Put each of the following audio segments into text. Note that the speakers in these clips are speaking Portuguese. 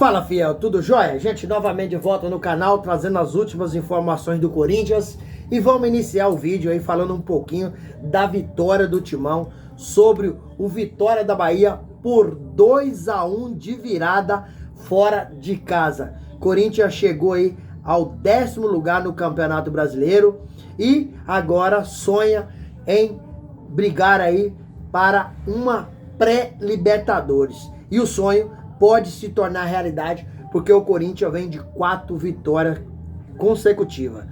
Fala, fiel, tudo jóia? Gente, novamente de volta no canal, trazendo as últimas informações do Corinthians. E vamos iniciar o vídeo aí falando um pouquinho da vitória do Timão sobre o Vitória da Bahia por 2-1 de virada fora de casa. Corinthians chegou aí ao 10º lugar no Campeonato Brasileiro e agora sonha em brigar aí para uma pré-Libertadores. E o sonho pode se tornar realidade, porque o Corinthians vem de 4 vitórias consecutivas,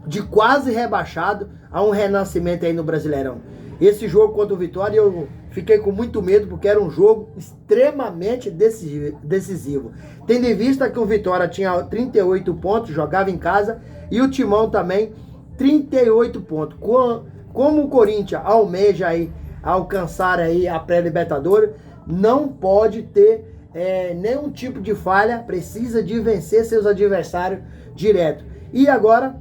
de quase rebaixado a um renascimento aí no Brasileirão. Esse jogo contra o Vitória eu fiquei com muito medo, porque era um jogo extremamente decisivo. Tendo em vista que o Vitória tinha 38 pontos, jogava em casa, e o Timão também 38 pontos. Como o Corinthians almeja aí alcançar aí a pré-Libertadores, não pode ter nenhum tipo de falha, precisa de vencer seus adversários direto. E agora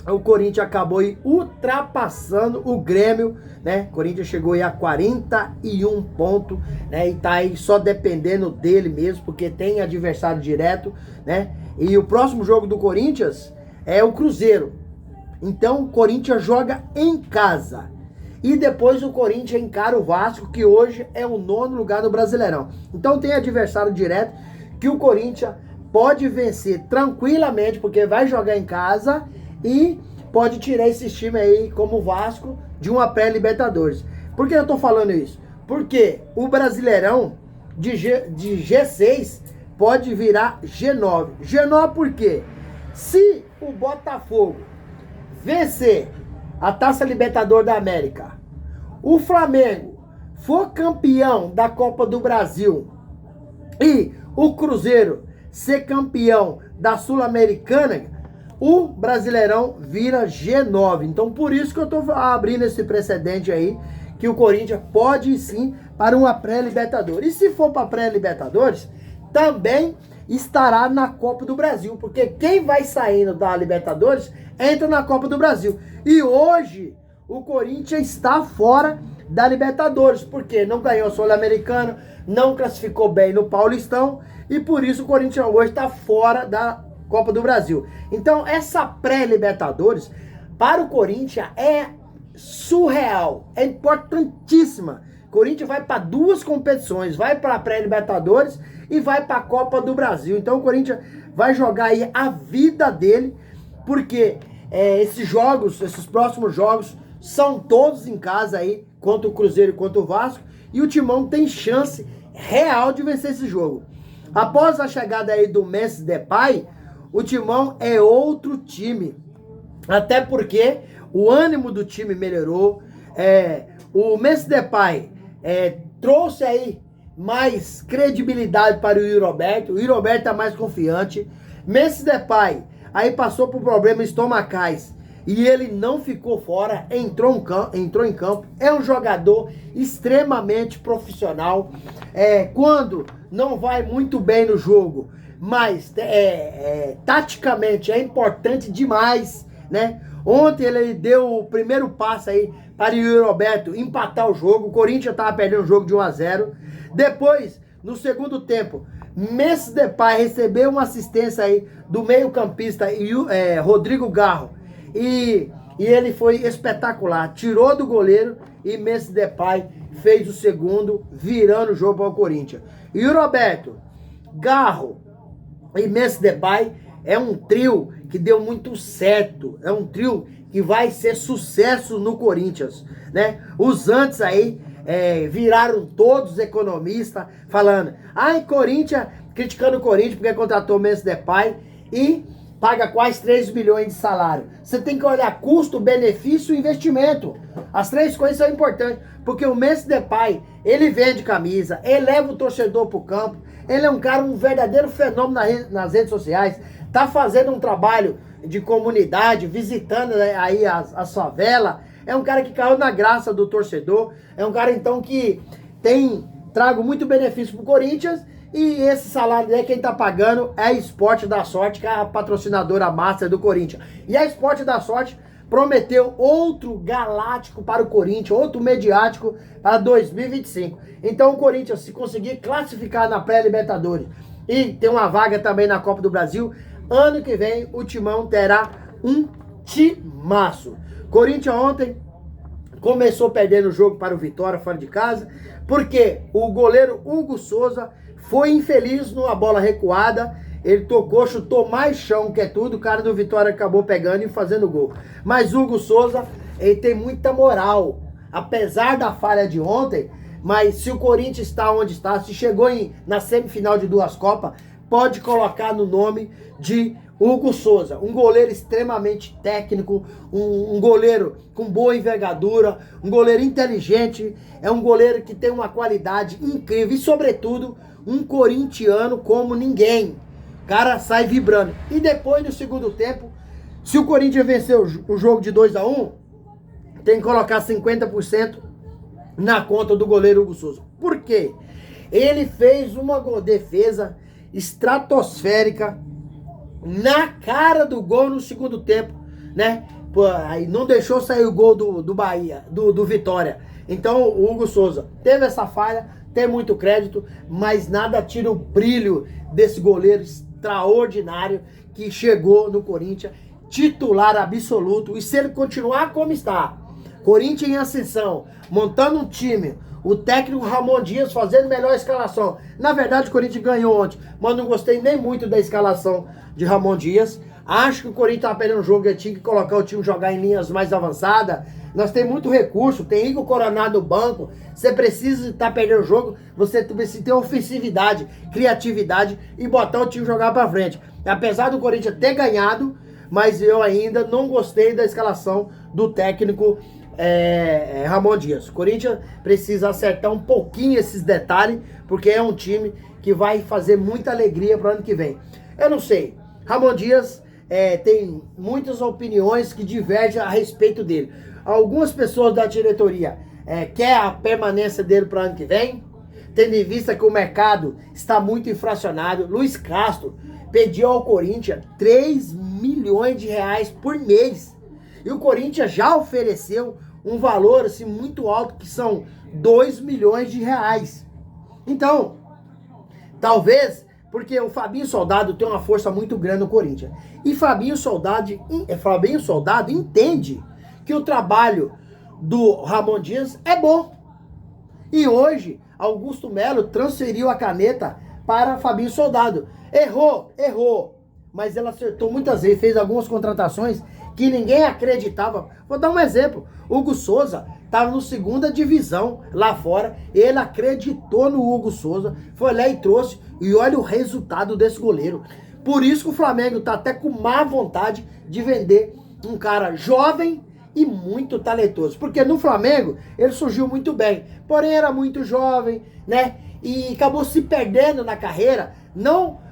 o Corinthians acabou aí ultrapassando o Grêmio, né? O Corinthians chegou aí a 41 pontos, né? E tá aí só dependendo dele mesmo, porque tem adversário direto, né? E o próximo jogo do Corinthians é o Cruzeiro. Então o Corinthians joga em casa. E depois o Corinthians encara o Vasco, que hoje é o 9º lugar no Brasileirão. Então tem adversário direto que o Corinthians pode vencer tranquilamente, porque vai jogar em casa e pode tirar esse time aí, como o Vasco, de uma pré-Libertadores. Por que eu tô falando isso? Porque o Brasileirão de G6 pode virar G9. G9 por quê? Se o Botafogo vencer a Taça Libertadores da América, o Flamengo for campeão da Copa do Brasil e o Cruzeiro ser campeão da Sul-Americana, o Brasileirão vira G9. Então por isso que eu tô abrindo esse precedente aí, que o Corinthians pode ir sim para uma pré-Libertadores. E se for para pré-Libertadores, também estará na Copa do Brasil, porque quem vai saindo da Libertadores entra na Copa do Brasil. E hoje o Corinthians está fora da Libertadores, porque não ganhou o Sul-Americano, não classificou bem no Paulistão, e por isso o Corinthians hoje está fora da Copa do Brasil. Então essa pré-Libertadores para o Corinthians é surreal, é importantíssima. O Corinthians vai para 2 competições, vai para a pré-Libertadores e vai para a Copa do Brasil. Então o Corinthians vai jogar aí a vida dele, porque esses próximos jogos são todos em casa aí, contra o Cruzeiro e contra o Vasco, e o Timão tem chance real de vencer esse jogo. Após a chegada aí do Memphis Depay, o Timão é outro time, até porque o ânimo do time melhorou. O Memphis Depay trouxe aí mais credibilidade para o Yuri Alberto. O Yuri Alberto está mais confiante. Memphis Depay aí passou por problemas estomacais e ele não ficou fora, entrou em campo. É um jogador extremamente profissional. Quando não vai muito bem no jogo, mas taticamente é importante demais, né? Ontem ele deu o primeiro passo aí para o Yuri Alberto empatar o jogo. O Corinthians estava perdendo o jogo de 1-0. Depois, no segundo tempo, Memphis Depay recebeu uma assistência aí do meio-campista Rodrigo Garro. E ele foi espetacular. Tirou do goleiro e Memphis Depay fez o segundo, virando o jogo para o Corinthians. Yuri Alberto, Garro e Memphis Depay é um trio que deu muito certo. É um trio que vai ser sucesso no Corinthians, né? Os antes aí viraram todos economistas, falando, Corinthians, criticando o Corinthians porque contratou o Memphis Depay e paga quase 3 milhões de salário. Você tem que olhar custo, benefício e investimento. As 3 coisas são importantes, porque o Memphis Depay, ele vende camisa, ele leva o torcedor pro campo, ele é um verdadeiro fenômeno nas redes sociais, tá fazendo um trabalho de comunidade, visitando aí as favelas. É um cara que caiu na graça do torcedor, é um cara então que trago muito benefício pro Corinthians. E esse salário dele, quem tá pagando é a Esporte da Sorte, que é a patrocinadora master do Corinthians. E a Esporte da Sorte prometeu outro galáctico para o Corinthians, outro mediático para 2025. Então o Corinthians, se conseguir classificar na pré-Libertadores e tem uma vaga também na Copa do Brasil. Ano que vem o Timão terá um timaço. Corinthians ontem começou perdendo o jogo para o Vitória fora de casa, porque o goleiro Hugo Souza foi infeliz numa bola recuada. Ele tocou, chutou mais chão que é tudo. O cara do Vitória acabou pegando e fazendo gol. Mas o Hugo Souza, ele tem muita moral. Apesar da falha de ontem, mas se o Corinthians está onde está, se chegou na semifinal de 2 Copas, pode colocar no nome de Hugo Souza, um goleiro extremamente técnico, um goleiro com boa envergadura, um goleiro inteligente, é um goleiro que tem uma qualidade incrível e, sobretudo, um corintiano como ninguém. O cara sai vibrando. E depois, no segundo tempo, se o Corinthians vencer o jogo de 2-1, tem que colocar 50% na conta do goleiro Hugo Souza. Por quê? Ele fez uma defesa estratosférica na cara do gol no segundo tempo, né? Pô, aí não deixou sair o gol do Bahia, do Vitória. Então o Hugo Souza teve essa falha, tem muito crédito, mas nada tira o brilho desse goleiro extraordinário que chegou no Corinthians, titular absoluto. E se ele continuar como está, Corinthians em ascensão, montando um time, o técnico Ramon Dias fazendo melhor escalação. Na verdade, o Corinthians ganhou ontem, mas não gostei nem muito da escalação de Ramon Dias. Acho que o Corinthians estava perdendo um jogo, ele tinha que colocar o time jogar em linhas mais avançadas. Nós temos muito recurso, tem Igor Coronado no banco. Você precisa estar perdendo o jogo, você precisa ter ofensividade, criatividade e botar o time jogar para frente. Apesar do Corinthians ter ganhado, mas eu ainda não gostei da escalação do técnico Ramon Dias. O Corinthians precisa acertar um pouquinho esses detalhes, porque é um time que vai fazer muita alegria para o ano que vem. Eu não sei, Ramon Dias tem muitas opiniões que divergem a respeito dele. Algumas pessoas da diretoria querem a permanência dele para o ano que vem, tendo em vista que o mercado está muito inflacionado. Luiz Castro pediu ao Corinthians 3 milhões de reais por mês. E o Corinthians já ofereceu um valor assim, muito alto, que são 2 milhões de reais. Então, talvez, porque o Fabinho Soldado tem uma força muito grande no Corinthians. E Fabinho Soldado entende que o trabalho do Ramon Dias é bom. E hoje, Augusto Melo transferiu a caneta para Fabinho Soldado. Errou. Mas ela acertou muitas vezes, fez algumas contratações que ninguém acreditava. Vou dar um exemplo. Hugo Souza estava no 2ª divisão lá fora. Ele acreditou no Hugo Souza, foi lá e trouxe. E olha o resultado desse goleiro. Por isso que o Flamengo está até com má vontade de vender um cara jovem e muito talentoso. Porque no Flamengo ele surgiu muito bem, porém era muito jovem, né? E acabou se perdendo na carreira, não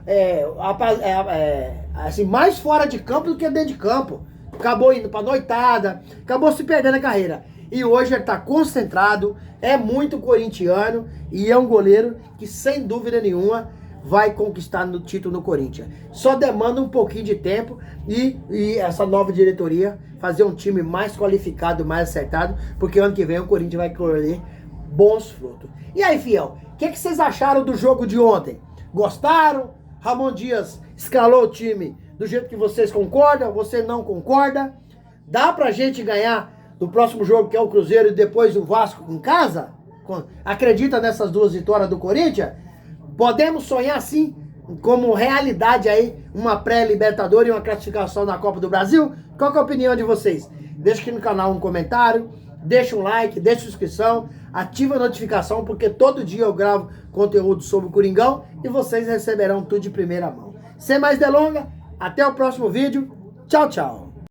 assim, mais fora de campo do que dentro de campo. Acabou indo pra noitada, acabou se perdendo na carreira. E hoje ele tá concentrado, é muito corintiano e é um goleiro que, sem dúvida nenhuma, vai conquistar no título no Corinthians. Só demanda um pouquinho de tempo e essa nova diretoria fazer um time mais qualificado, mais acertado, porque ano que vem o Corinthians vai colher bons frutos. E aí, fiel, o que vocês acharam do jogo de ontem? Gostaram? Ramon Dias escalou o time do jeito que vocês concordam? Você não concorda? Dá pra gente ganhar no próximo jogo, que é o Cruzeiro, e depois o Vasco em casa? Acredita nessas 2 vitórias do Corinthians? Podemos sonhar sim, como realidade aí, uma pré-Libertadores e uma classificação na Copa do Brasil? Qual que é a opinião de vocês? Deixa aqui no canal um comentário, deixa um like, deixa inscrição, ativa a notificação, porque todo dia eu gravo conteúdo sobre o Coringão e vocês receberão tudo de primeira mão. Sem mais delongas, até o próximo vídeo. Tchau, tchau.